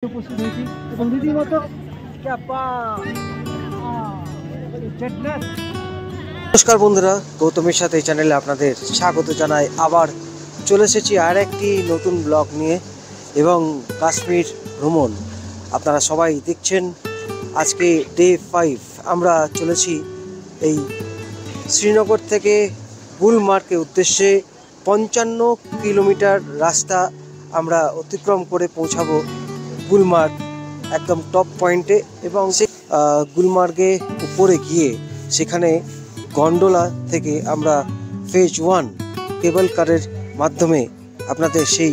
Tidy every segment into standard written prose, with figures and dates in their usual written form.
উপস্থিত হয়েছি এবং রীতিমতো নমস্কার বন্ধুরা, গৌতমের সাথে এই চ্যানেলে আপনাদের স্বাগত জানাই। আবার চলে এসেছি আর একটি নতুন ব্লগ নিয়ে এবং কাশ্মীর ভ্রমণ। আপনারা সবাই দেখছেন আজকে ডে 5। আমরা চলেছি এই শ্রীনগর থেকে গুলমার্গের উদ্দেশ্যে 55 কিলোমিটার রাস্তা আমরা অতিক্রম করে পৌঁছাবো গুলমার্গ একদম টপ পয়েন্টে। এবং গুলমার্গে উপরে গিয়ে সেখানে গন্ডোলা থেকে আমরা ফেজ 1 কেবল কারের মাধ্যমে আপনাদের সেই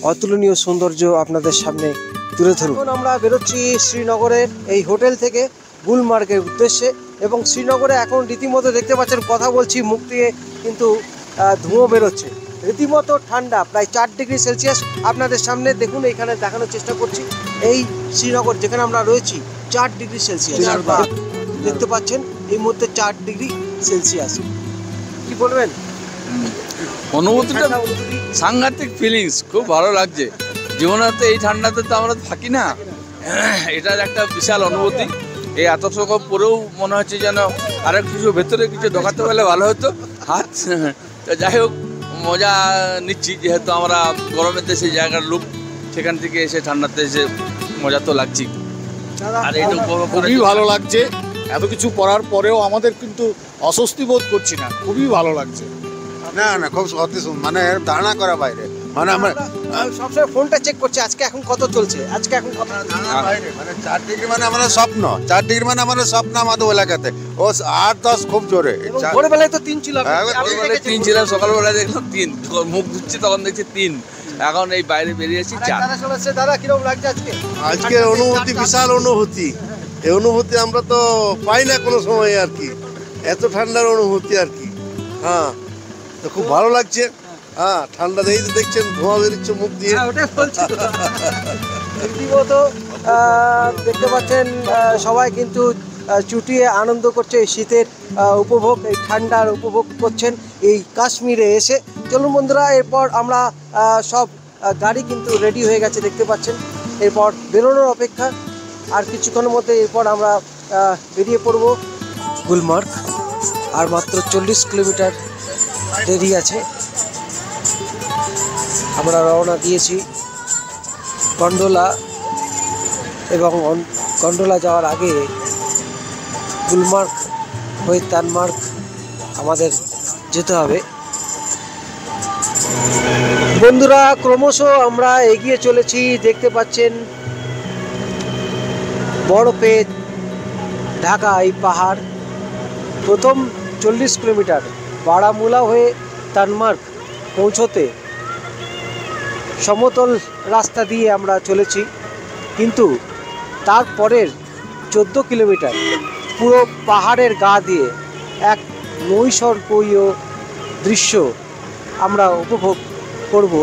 অতুলনীয় সৌন্দর্য আপনাদের সামনে তুলে ধরব। এখন আমরা বেরোচ্ছি শ্রীনগরের এই হোটেল থেকে গুলমার্গের উদ্দেশ্যে এবং শ্রীনগরে এখন রীতিমতো দেখতে পাচ্ছেন কথা বলছি, মুখ দিয়ে কিন্তু ধোঁয়া বেরোচ্ছে। রীতিমতো ঠান্ডা, প্রায় 4 ডিগ্রি সেলসিয়াস। আপনাদের সামনে দেখুন, এখানে দেখানোর চেষ্টা করছি এই শ্রীনগর যেখানে আমরা রয়েছি 4 ডিগ্রি সেলসিয়াস দেখতে পাচ্ছেন এই মুহূর্তে 4 ডিগ্রি সেলসিয়াস। কি বলবেন? অনুভূতিটা সাংঘাতিক ফিলিংস, খুব ভালো লাগছে। জীবনে তো এই ঠান্ডাতে তো আমরা থাকি না, এটার একটা বিশাল অনুভূতি। এই এত সব পরেও মনে হচ্ছে যেন আরেক কিছু ভেতরে কিছু ঢোকাতে পারলে ভালো হতো। হাত তো যাই হোক, মজা নিচ্ছি, যেহেতু আমরা গরমের দেশে জায়গার লোক, সেখান থেকে এসে ঠান্ডাতে এসে মজা তো লাগছি। আর এইটা খুবই ভালো লাগছে। এত কিছু পড়ার পরেও আমাদের কিন্তু অস্বস্তি বোধ করছি না, খুবই ভালো লাগছে। না না, খুব অতি মানে ধারণা করা বাইরে। মানে আমরা সবসময় ফোনটা চেক করছি আজকে এখন কত চলছে, আজকে এখন কত বাইরে। মানে 4 ডিগ্রি মানে আমাদের স্বপ্ন, 4 ডিগ্রি মানে আমাদের স্বপ্ন আমাদের এলাকাতে। ও 8-10 খুব জোরে। ভোরবেলায় তো 3 ছিল, 3 ছিল, সকালবেলায় দেখলাম 3, মুখ ধুচ্ছি তখন দেখছি 3, এখন এই বাইরে বেরিয়েছি 4। দাদা কিরকম লাগছে আজকে? আজকে অনুভূতি বিশাল অনুভূতি। এই অনুভূতি আমরা তো পাই না কোনো সময় আর কি, এত ঠান্ডার অনুভূতি আর কি। হ্যাঁ, তো খুব ভালো লাগছে। হ্যাঁ, ঠান্ডা এই যে দেখছেন ধোঁয়া বেরোচ্ছে মুখ দিয়ে। রীতিমতো দেখতে পাচ্ছেন সবাই কিন্তু চুটিয়ে আনন্দ করছে, এই শীতের উপভোগ, এই ঠান্ডার উপভোগ করছেন এই কাশ্মীরে এসে। চলুন বন্ধুরা, এরপর আমরা সব গাড়ি কিন্তু রেডি হয়ে গেছে দেখতে পাচ্ছেন। এরপর বেরোনোর অপেক্ষা, আর কিছুক্ষণের মধ্যে এরপর আমরা বেরিয়ে পড়ব গুলমার্গ। আর মাত্র 40 কিলোমিটার দেরি আছে। আমরা রওনা দিয়েছি গন্ডোলা, এবং গন্ডোলা যাওয়ার আগে গুলমার্গ হয়ে তানমার্গ আমাদের যেতে হবে। বন্ধুরা, ক্রমশ আমরা এগিয়ে চলেছি। দেখতে পাচ্ছেন বরফে ঢাকা এই পাহাড়। প্রথম 40 কিলোমিটার বারামুলা হয়ে তানমার্গ পৌঁছতে সমতল রাস্তা দিয়ে আমরা চলেছি, কিন্তু তারপরের 14 কিলোমিটার পুরো পাহাড়ের গা দিয়ে এক নৈসর্গীয় দৃশ্য আমরা উপভোগ করব।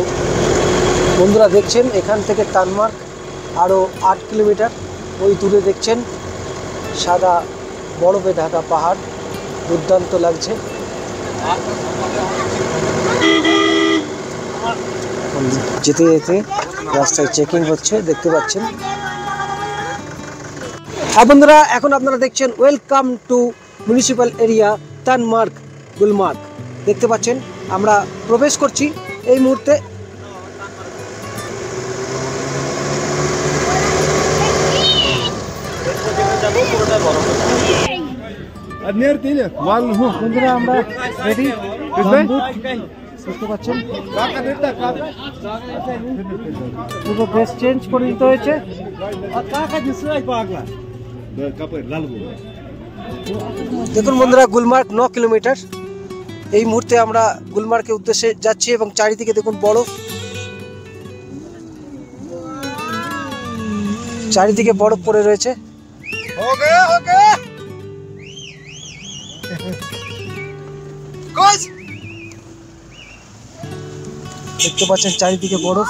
বন্ধুরা দেখছেন এখান থেকে তানমার্গ আরও 8 কিলোমিটার। ওই দূরে দেখছেন সাদা বরফে ঢাকা পাহাড়, দুর্দান্ত লাগছে। যেতে যেতে রাস্তায় চেকিং হচ্ছে দেখতে পাচ্ছেন। হ্যাঁ বন্ধুরা, এখন আপনারা দেখছেন welcome to municipal area Tanmarg Gulmarg. দেখতে পাচ্ছেন আমরা প্রবেশ করছি এই মুহূর্তে। বন্ধুরা আমরা রেডি, বুঝতে পারছেন পুরো ড্রেস চেঞ্জ করে দিতে হয়েছে। দেখুন বন্ধুরা, গুলমার্গ 9 কিলোমিটার। এই মুহূর্তে আমরা গুলমার্গের উদ্দেশ্যে যাচ্ছি এবং চারিদিকে দেখুন বরফ, চারিদিকে বরফ পড়ে রয়েছে। দেখতে পাচ্ছেন চারিদিকে বরফ।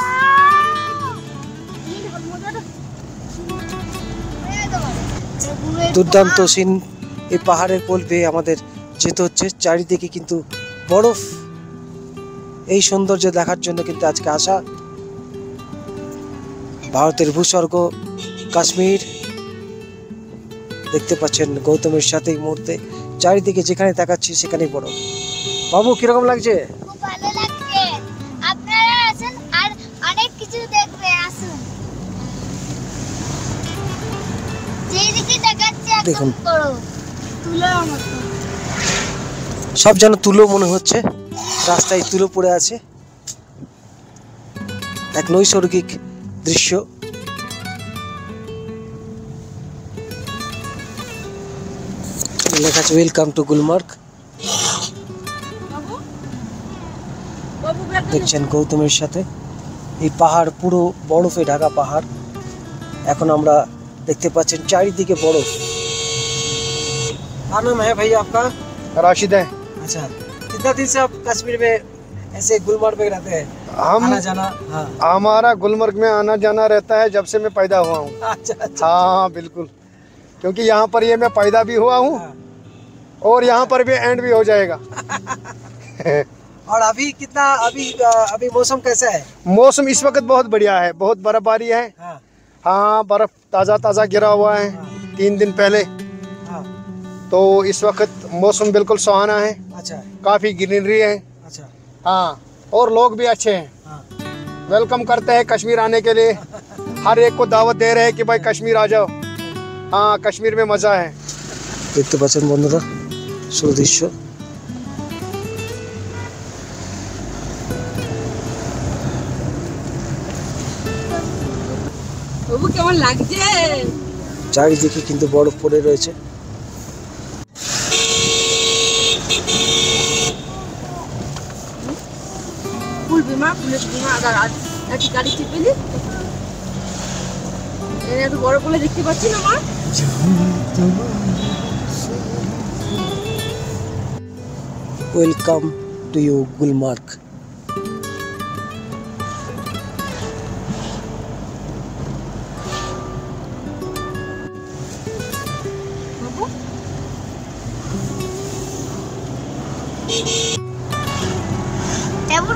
দুর্দান্ত সিন। এই পাহাড়ের কোল বেয়ে আমাদের যেতে হচ্ছে, চারিদিকে কিন্তু বরফ। এই সৌন্দর্য দেখার জন্য কিন্তু আজকে আসা। ভারতের ভূস্বর্গ কাশ্মীর দেখতে পাচ্ছেন গৌতমের সাথে এই মুহূর্তে চারিদিকে যেখানে তাকাচ্ছি সেখানেই বরফ। বাবু কিরকম লাগছে? খুব ভালো লাগছে। আপনারা আসুন আর অনেক কিছু দেখবে, আসুন। যেদিকে তাকাচ্ছি দেখুন। একদম বড় তুলোর মতো। সব যেন তুলো মনে হচ্ছে, রাস্তায় তুলো পড়ে আছে, এক নৈসর্গিক দৃশ্য। লেখা আছে ওয়েলকাম টু গুলমার্গ। দেখছেন গৌতমের সাথে এই পাহাড় পুরো বরফে ঢাকা পাহাড়। এখন আমরা দেখতে পাচ্ছেন চারিদিকে বরফ। क्या नाम है भैया आपका? राशिद है। अच्छा, कितना दिन से आप कश्मीर में ऐसे गुलमर्ग में रहते हैं? हम आना जाना? हाँ। हमारा गुलमर्ग में आना जाना रहता है जब से मैं पैदा हुआ हूँ। अच्छा अच्छा। हाँ बिल्कुल, क्योंकि यहाँ पर ये मैं पैदा भी हुआ हूँ हाँ। और यहाँ पर भी एंड भी हो जाएगा। और अभी कितना अभी मौसम कैसा है? मौसम इस वक्त बहुत बढ़िया है, बहुत बर्फबारी है। हाँ। हाँ, बर्फ ताज़ा ताज़ा गिरा हुआ है 3 दिन पहले, हाँ। तो इस वक्त मौसम बिल्कुल सुहाना है, अच्छा काफ़ी ग्रीनरी है। अच्छा। हाँ, और लोग भी अच्छे हैं, हाँ। वेलकम करते हैं कश्मीर आने के लिए। हर एक को दावत दे रहे हैं कि भाई कश्मीर आ जाओ। हाँ, कश्मीर में मज़ा है। দেখতে পাচ্ছেন বন্ধুরা সুদৃশ্য। বাবু কেমন লাগছে? চারিদিকে কিন্তু বরফ পড়ে রয়েছে। ফুল বিমা ফুলের বিমা আর একটি গাড়ি চেপেলি এত বড় বলে দেখতে পাচ্ছি না মা। Welcome to you Gulmarg.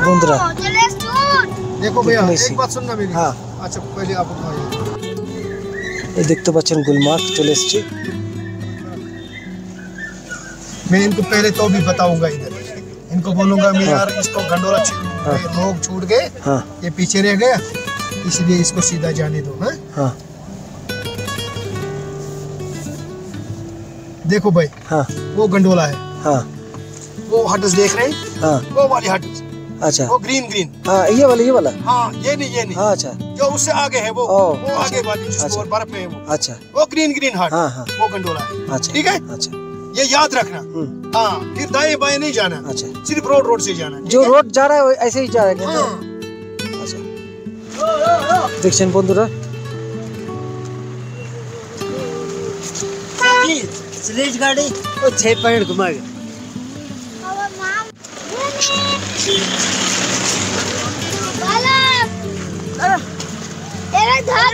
বন্ধুরা চলে আসুন। देखो भैया, देखो इसी। एक बात सुनना मेरी। हाँ। अच्छा, पहले आप उठाइए। এই দেখতে পাচ্ছেন গুলমার্গ চলে এসেছি। मैं इनको पहले तो भी बताऊंगा इधर, इनको बोलूंगा मैं हाँ। यार इसको गंडोला हाँ। लोग छूट गए, हाँ ये पीछे रह गया, इसलिए इसको सीधा जाने दो। हाँ, हाँ देखो भाई, हाँ वो गंडोला है, हाँ वो हटस देख रहे हैं, हाँ। वो वाली हटस, अच्छा वो ग्रीन ग्रीन। हाँ ये वाला। हाँ, ये नहीं हाँ अच्छा जो उससे आगे है वो ओ, वो आगे वाली जिसको अच्छा। बर्फ में है वो अच्छा ग्रीन ग्रीन हट, हाँ हाँ वो गंडोला है। अच्छा ठीक है, अच्छा ये याद रखना। हाँ, फिर दाएं बाएं नहीं जाना, अच्छा। सिर्फ रोड से जाना। जो रोड जा रहा है वो ऐसे ही जा रहा है क्या? हाँ। अच्छा দেখছেন বন্ধুরা स्लेज गाड़ी वो 6 पॉइंट घुमाएगा। और मां गलत এরা ধর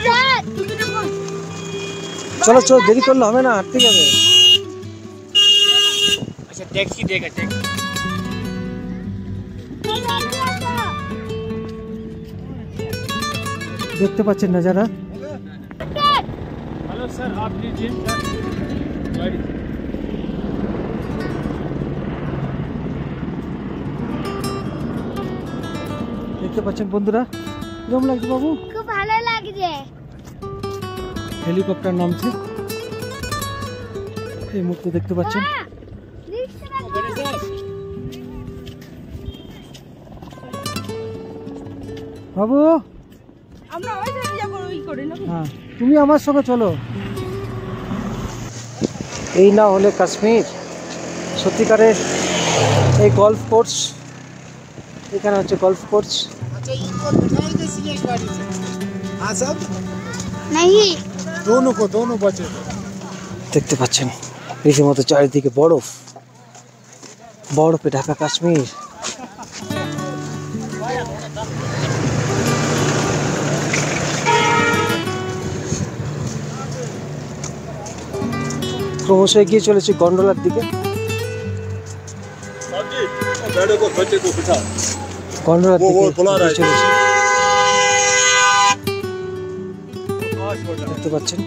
চলো চলো দেরি করলে হবে না, হাঁটতে যাবে। अच्छा, टैक्सी देगा टैक्सी। দেখতে পাচ্ছেন নজারা। हेलो सर, आप लीजिए गाड़ी। দেখতে পাচ্ছেন বন্ধুরা কিরকম লাগছে বাবু? খুব ভালো লাগছে। হেলিকপ্টার নামছে এই মুহূর্তে দেখতে পাচ্ছেন। বাবু আমরা ওই সাইডে যাব ওই করে না। হ্যাঁ তুমি আমার সঙ্গে চলো। এই না হলে কাশ্মীর সত্যিকারের এই গল্ফ কোর্স, এখানে হচ্ছে গল্ফ কোর্স। अच्छा, इनको बिठाई कैसी है इस गाड़ी से? हाँ सब नहीं दोनों बचे। দেখতে পাচ্ছেন রীতিমতো চারিদিকে বরফ, বরফে ঢাকা কাশ্মীর। ক্রমশ এগিয়ে চলেছি গন্ডোলার দিকে। গন্ডোলার দিকে এগিয়ে চলেছি। দেখতে পাচ্ছেন।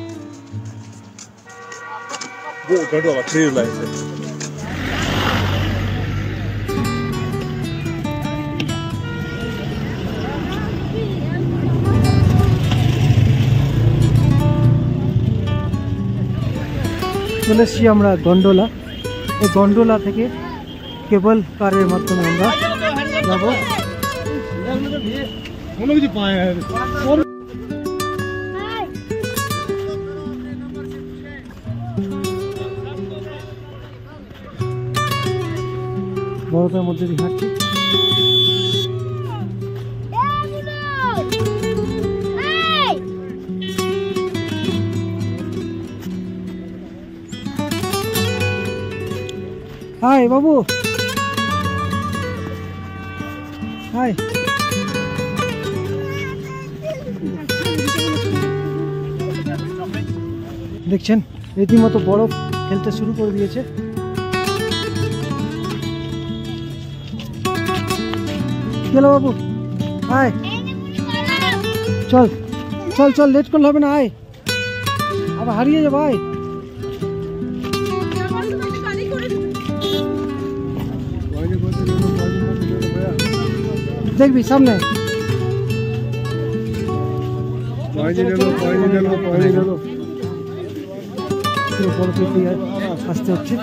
চলে এসছি আমরা গন্ডোলা। এই গন্ডোলা থেকে কেবল কারের মাধ্যমে আমরা যাবো। বরফের মধ্যে দিয়ে হাঁটছি। হাই বাবু, হাই। দেখছেন রীতিমতো বরফ খেলতে শুরু করে দিয়েছে। চলো বাবু, আয়, চল চল চল, লেট করলে হবে না, আয়, আবার হারিয়ে যাবো, আয়। দেখবি সামনে আসতে হচ্ছে।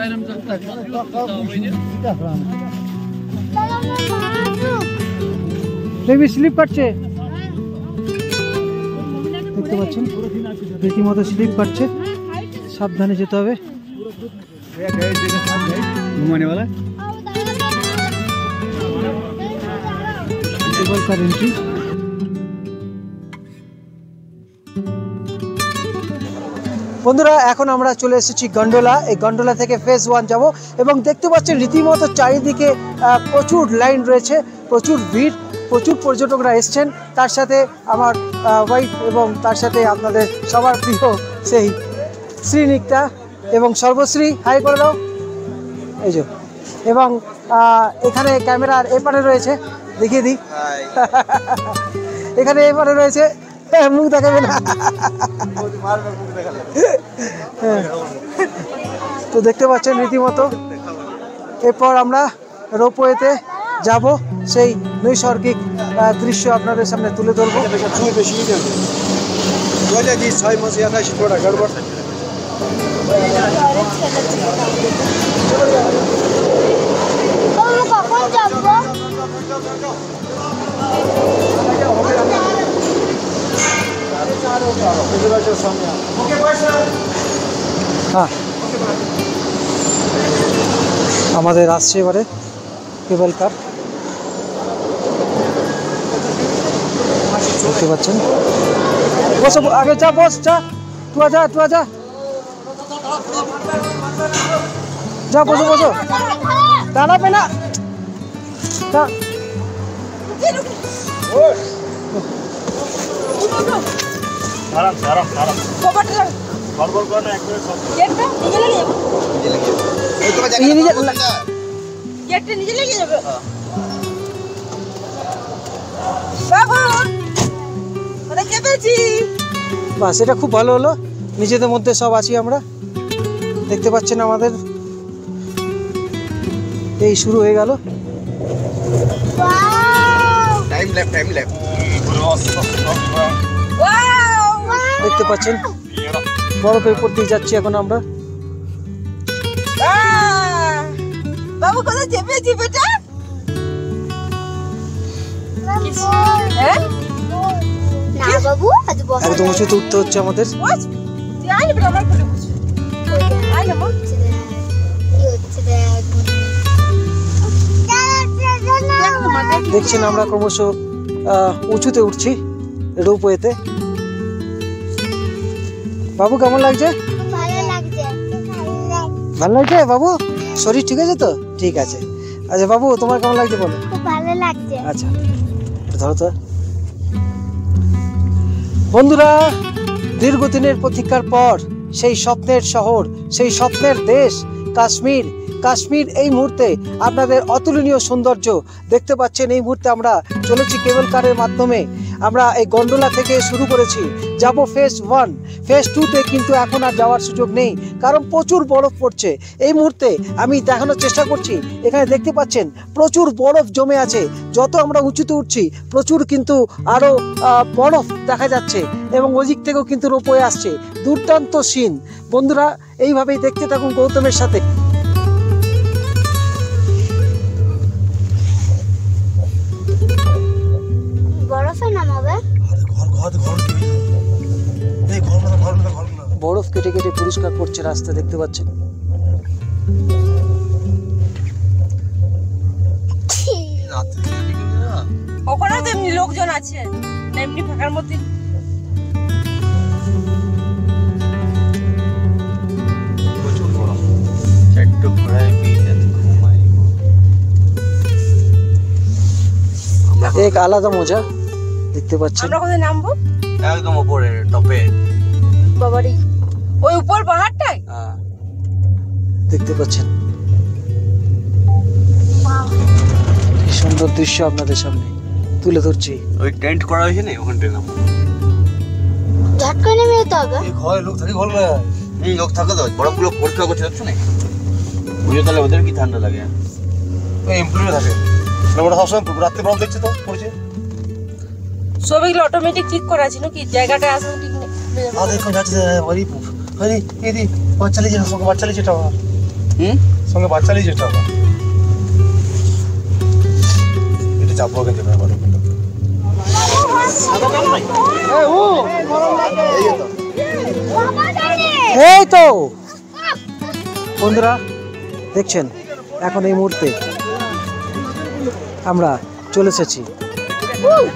দেখবি স্লিপ কাটছে, দেখতে পাচ্ছেন রীতিমতো স্লিপ কাটছে, সাবধানে যেতে হবে। ঘুমানে वाला এন্ট্রি। বন্ধুরা এখন আমরা চলে এসেছি গন্ডোলা। এই গন্ডোলা থেকে ফেজ 1 যাব এবং দেখতে পাচ্ছেন রীতিমতো চারিদিকে প্রচুর লাইন রয়েছে, প্রচুর ভিড়, প্রচুর পর্যটকরা এসছেন। তার সাথে আমার ওয়াইফ এবং তার সাথে আপনাদের সবার প্রিয় সেই শ্রীনিকটা এবং সর্বশ্রী, হাই করে দাও, এই যে। এবং এখানে ক্যামেরার এপারে রয়েছে, দেখিয়ে দিই, এখানে এপারে রয়েছে, মুখ দেখাবে না। তো দেখতে পাচ্ছেন রীতিমতো। এরপর আমরা রোপওয়েতে যাব, সেই নৈসর্গিক দৃশ্য আপনাদের সামনে তুলে ধরবো। হ্যাঁ, আমাদের আসছে এবারে কেবল কার, দেখতে পাচ্ছেন। বসো, আগে যা, বস, যা, তু আজা, তু আজা, যা, বসো বসো, দাঁড়াবে না, বাস, এটা খুব ভালো হলো। নিজেদের মধ্যে সব আছি আমরা, দেখতে পাচ্ছেন আমাদের এই শুরু হয়ে গেল। দেখতে পাচ্ছেন বরফের উপর দিয়ে যাচ্ছি এখন আমরা। বাবু কোথায় চেপেছি বেটা? একদম উঁচুতে উঠতে হচ্ছে আমাদের। দেখছেন আমরা ক্রমশ উঁচুতে উঠছি রোপওয়েতে। বাবু কেমন লাগছে? ভালো লাগছে বাবু? শরীর ঠিক আছে তো? ঠিক আছে। আচ্ছা বাবু, তোমার কেমন লাগছে বলো? ভালো লাগছে। আচ্ছা ধরো তো। বন্ধুরা, দীর্ঘদিনের প্রতীক্ষার পর সেই স্বপ্নের শহর, সেই স্বপ্নের দেশ কাশ্মীর। কাশ্মীর এই মুহূর্তে আপনাদের অতুলনীয় সৌন্দর্য দেখতে পাচ্ছেন। এই মুহূর্তে আমরা চলেছি কেবল কারের মাধ্যমে। আমরা এই গন্ডোলা থেকে শুরু করেছি, যাব ফেজ 1, ফেজ 2তে কিন্তু এখন আর যাওয়ার সুযোগ নেই, কারণ প্রচুর বরফ পড়ছে। এই মুহূর্তে আমি দেখানোর চেষ্টা করছি, এখানে দেখতে পাচ্ছেন প্রচুর বরফ জমে আছে। যত আমরা উঁচুতে উঠছি প্রচুর কিন্তু আরও বরফ দেখা যাচ্ছে, এবং ওই দিক থেকেও কিন্তু রোপওয়ে আসছে। দুর্দান্ত সিন বন্ধুরা, এইভাবেই দেখতে থাকুন গৌতমের সাথে। বরফে নামাবে, বরফ কেটে কেটে পরিষ্কার করছে রাস্তা, দেখতে পাচ্ছেন। ওখানে তো এমনি লোকজন আছে, এমনি ফাঁকার মধ্যে। এক আলাদা মজা দেখতে পাচ্ছেন। আমরা কোথায় নামবো? একদম উপরে টপে। বাবারি, ওই উপর পাহাড়টায় দেখতে পাচ্ছেন কি সুন্দর দৃশ্য আপনাদের সামনে তুলে ধরছি। ওই টেন্ট করা হয়েছে না, ওখানটায় নামবো। ঝট করে নেমে যেতে হবে। লোক থাকে তো, বরফগুলো পরীক্ষা করতে যাচ্ছে না, বুঝে তাহলে ওদের কি ঠান্ডা লাগে। সব এগুলো অটোমেটিক ঠিক করা আছে নাকি? জায়গাটা আসলে ঠিক নেই। সঙ্গে বাচ্চা লিয়ে যেতে হবে। এটা চাপবো কিন্তু ভালো কিন্তু। এই তো বন্ধুরা দেখছেন, এখন এই মুহূর্তে আমরা চলে এসেছি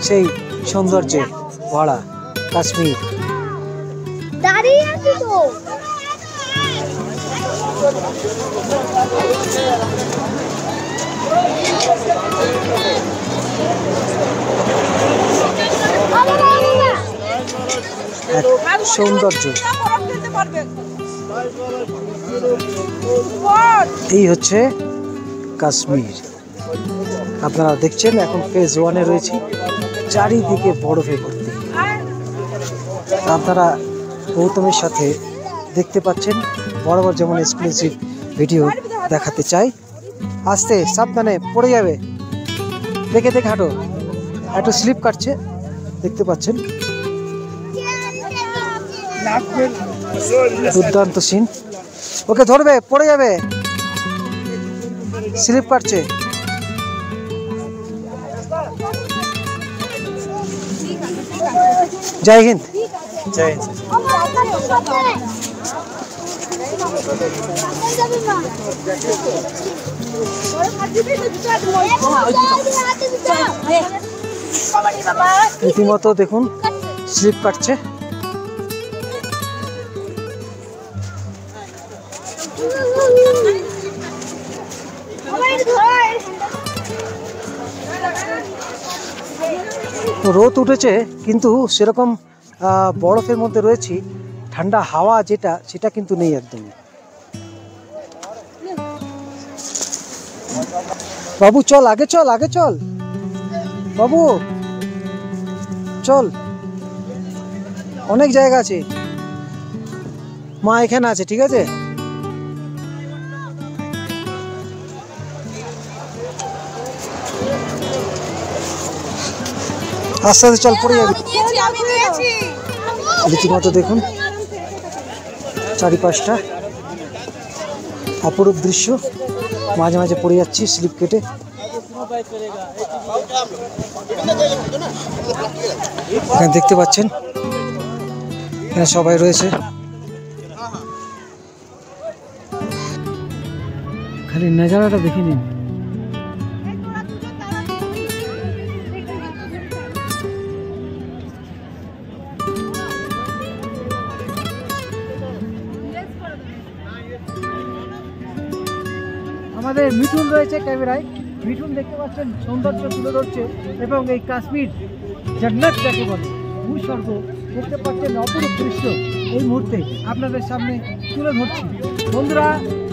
সেই সৌন্দর্যে ভরা কাশ্মীর। দাঁড়িয়ে আছি তো। এক সৌন্দর্য, এই হচ্ছে কাশ্মীর। আপনারা দেখছেন এখন ফেজ 1-এ রয়েছি, চারিদিকে বরফে ভর্তি। আপনারা গৌতমের সাথে দেখতে পাচ্ছেন, বরাবর যেমন এক্সক্লুসিভ ভিডিও দেখাতে চাই। আস্তে সাবধানে পড়ে যাবে, দেখে দেখে হাঁটো, একটু স্লিপ কাটছে দেখতে পাচ্ছেন। দুর্দান্ত সিন, ওকে ধরবে, পড়ে যাবে, স্লিপ কাটছে। জয় হিন্দ। জয় হিন্দ। রীতিমতো দেখুন স্লিপ কাটছে। রোদ উঠেছে কিন্তু সেরকম বরফের মধ্যে রয়েছি, ঠান্ডা হাওয়া যেটা সেটা কিন্তু নেই একদমই। বাবু চল, আগে চল, আগে চল বাবু, চল, অনেক জায়গা আছে, মা এখানে আছে, ঠিক আছে। আস্তে আস্তে চল, পড়ে যাবি। রীতিমতো দেখুন চারিপাশটা অপরূপ দৃশ্য, মাঝে মাঝে পড়ে যাচ্ছি স্লিপ কেটে। এখানে দেখতে পাচ্ছেন এখানে সবাই রয়েছে, খালি নজারাটা দেখে নিন। আমাদের মিঠুন রয়েছে ক্যামেরায়, মিঠুন দেখতে পাচ্ছেন সৌন্দর্য তুলে ধরছে, এবং এই কাশ্মীর জান্নাত যাকে বলে ভূস্বর্গ দেখতে পাচ্ছেন অপরূপ দৃশ্য এই মুহূর্তে আপনাদের সামনে তুলে ধরছি। বন্ধুরা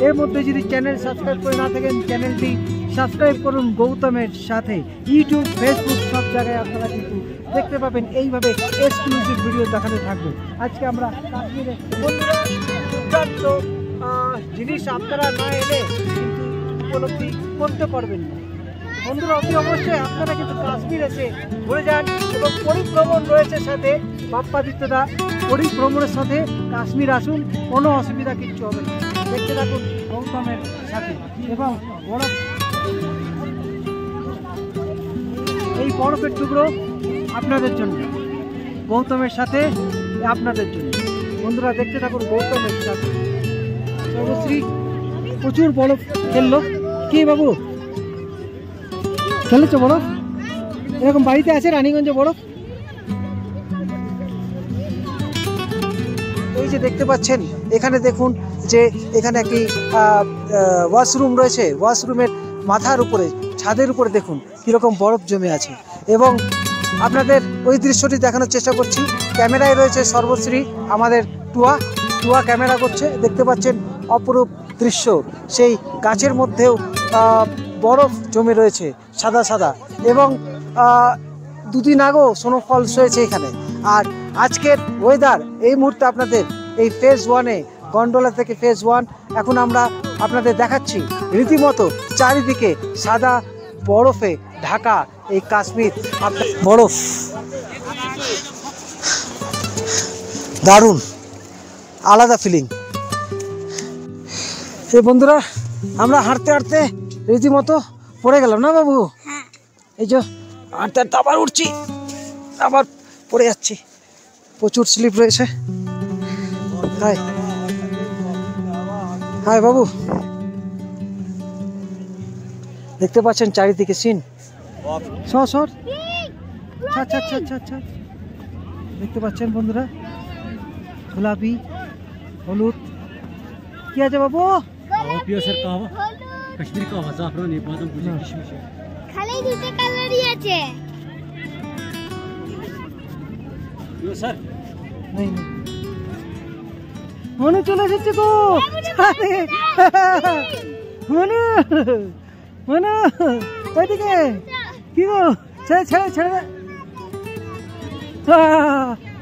এর মধ্যে যদি চ্যানেল সাবস্ক্রাইব করে না থাকেন চ্যানেলটি সাবস্ক্রাইব করুন গৌতমের সাথে। ইউটিউব, ফেসবুক সব জায়গায় আপনারা কিন্তু দেখতে পাবেন এইভাবে এক্সক্লুসিভ ভিডিও দেখাতে থাকবো। আজকে আমরা কাশ্মীরে বন্ধুরা দুর্দান্ত জিনিস আপনারা না এলে কিন্তু উপলব্ধি করতে পারবেন না। বন্ধুরা অতি অবশ্যই আপনারা কিন্তু কাশ্মীর এসে ঘুরে যান এবং পরিভ্রমণ রয়েছে সাথে বাপ্পাদিত্যদা, পরিভ্রমণের সাথে কাশ্মীর আসুন, কোনো অসুবিধা কিচ্ছু হবে না। দেখতে থাকুন গৌতমের সাথে। এবং বরফ, এই বরফের টুকরো আপনাদের জন্য, গৌতমের সাথে আপনাদের জন্য। বন্ধুরা দেখতে থাকুন গৌতমের সাথে। সর্বশ্রী প্রচুর বরফ খেললো। কি বাবু খেলেছো বরফ? এরকম বাড়িতে আছে রানীগঞ্জে বরফ? এই যে দেখতে পাচ্ছেন এখানে দেখুন যে এখানে একটি ওয়াশরুম রয়েছে। ওয়াশরুমের মাথার উপরে, ছাদের উপরে দেখুন কীরকম বরফ জমে আছে। এবং আপনাদের ওই দৃশ্যটি দেখানোর চেষ্টা করছি। ক্যামেরায় রয়েছে সর্বশ্রী, আমাদের টুয়া ক্যামেরা করছে। দেখতে পাচ্ছেন অপরূপ দৃশ্য। সেই গাছের মধ্যেও বরফ জমে রয়েছে সাদা সাদা। এবং দুদিন আগেও স্নোফলস হয়েছে এখানে। আর আজকের ওয়েদার এই মুহূর্তে আপনাদের এই ফেজ 1-এ, গন্ডোলা থেকে ফেজ 1 এখন আমরা আপনাদের দেখাচ্ছি। রীতিমতো চারিদিকে সাদা বরফে ঢাকা এই কাশ্মীর। বরফ দারুণ, আলাদা ফিলিং। এই বন্ধুরা আমরা হাঁটতে হাঁটতে রীতিমতো পড়ে গেলাম না বাবু? এই যে হাঁটতে হাঁটতে আবার উঠছি, আবার পড়ে যাচ্ছি। প্রচুর স্লিপ রয়েছে। হাই হাই বাবু, দেখতে পাচ্ছেন চারিদিকে সিন। সর আচ্ছা আচ্ছা আচ্ছা আচ্ছা, দেখতে পাচ্ছেন বন্ধুরা গোলাপি, হলুদ। কি আছে বাবু? কাশ্মীর কাওয়া, জাফরানি, বাদাম, ভুজি, কিশমিশ। খালি দুটো কালারই আছে। ইয়ো স্যার নেই নেই। মনু চলে এসেছে গো। মনু মনু ওইদিকে। কি গো, ছেড়ে।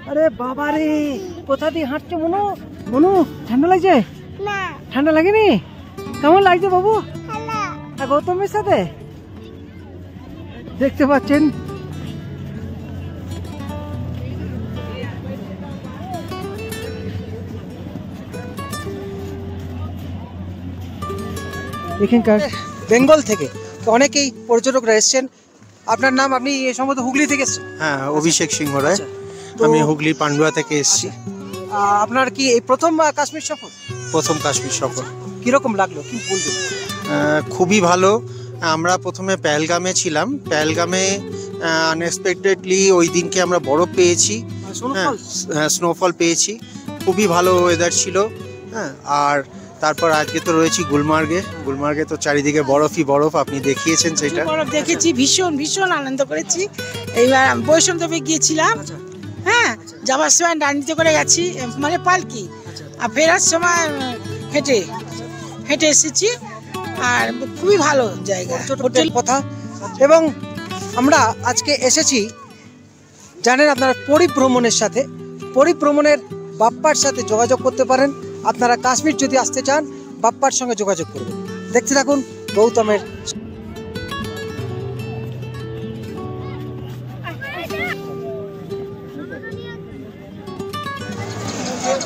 আরে বাবা রে, কোথা দিয়ে হাঁটছো মনু? ঠান্ডা লাগছে? না, ঠান্ডা লাগেনি? কেমন লাগছে বাবু ভালো। গৌতমের সাথে? দেখতে পাচ্ছেন এখানকার বেঙ্গল থেকে অনেকেই পর্যটকরা এসছেন। আপনার নাম? আপনি সম্ভবত হুগলি থেকে এসছেন? হ্যাঁ, অভিষেক সিংহ রায়। আমি হুগলি পান্ডুয়া থেকে এসেছি। আপনার কি এই প্রথম কাশ্মীর সফর? প্রথম কাশ্মীর সফর। কিরকম লাগলো, কি বলবেন? খুবই ভালো। আমরা প্রথমে পেহেলগামে ছিলাম। পেহেলগামে আনএক্সপেক্টেডলি ওই দিনকে আমরা বরফ পেয়েছি, স্নোফল পেয়েছি। খুবই ভালো ওয়েদার ছিল। হ্যাঁ, আর তারপর আজকে তো রয়েছি গুলমার্গে তো চারিদিকে বরফই বরফ। আপনি দেখিয়েছেন সেটা। বরফ দেখেছি, ভীষণ আনন্দ করেছি। এইবার বৈষ্ণব গিয়েছিলাম। হ্যাঁ, যাওয়ার সময় ডান্ডিতে করে গেছি, মানে পালকি। আর ফেরার সময় হেঁটে এসেছি। আর খুবই ভালো জায়গা, হোটেল কথা। এবং আমরা আজকে এসেছি জানেন আপনারা পরিভ্রমণের সাথে। পরিভ্রমণের বাপ্পার সাথে যোগাযোগ করতে পারেন। আপনারা কাশ্মীর যদি আসতে চান বাপ্পার সঙ্গে যোগাযোগ করবেন। দেখতে থাকুন গৌতমের।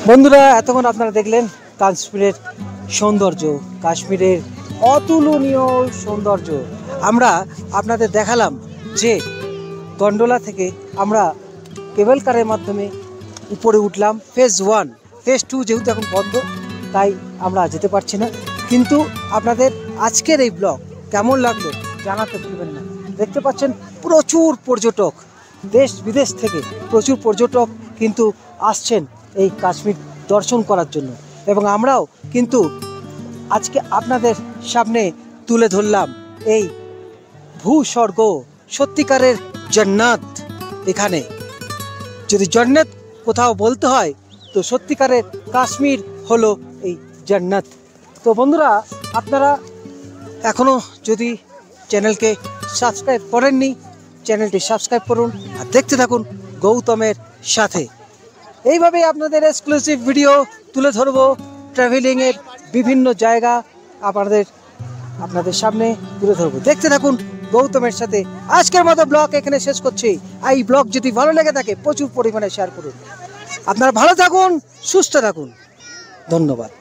বন্ধুরা এতক্ষণ আপনারা দেখলেন কাশ্মীরের সৌন্দর্য, কাশ্মীরের অতুলনীয় সৌন্দর্য। আমরা আপনাদের দেখালাম যে গন্ডোলা থেকে আমরা কেবল কারের মাধ্যমে উপরে উঠলাম। ফেজ 1, ফেজ 2 যেহেতু এখন বন্ধ তাই আমরা যেতে পারছি না। কিন্তু আপনাদের আজকের এই ব্লগ কেমন লাগলো জানাতে ভুলবেন না। দেখতে পাচ্ছেন প্রচুর পর্যটক, দেশ বিদেশ থেকে প্রচুর পর্যটক কিন্তু আসছেন এই কাশ্মীর দর্শন করার জন্য। এবং আমরাও কিন্তু আজকে আপনাদের সামনে তুলে ধরলাম এই ভূস্বর্গ, সত্যিকারের জান্নাত। এখানে যদি জান্নাত কোথাও বলতে হয় তো সত্যিকারের কাশ্মীর হলো এই জান্নাত। তো বন্ধুরা আপনারা এখনও যদি চ্যানেলকে সাবস্ক্রাইব করেননি চ্যানেলটি সাবস্ক্রাইব করুন আর দেখতে থাকুন গৌতমের সাথে। এইভাবেই আপনাদের এক্সক্লুসিভ ভিডিও তুলে ধরবো, ট্রাভেলিংয়ের বিভিন্ন জায়গা আপনাদের সামনে তুলে ধরবো। দেখতে থাকুন গৌতমের সাথে। আজকের মতো ব্লগ এখানে শেষ করছি। এই ব্লগ যদি ভালো লেগে থাকে প্রচুর পরিমাণে শেয়ার করুন। আপনারা ভালো থাকুন, সুস্থ থাকুন, ধন্যবাদ।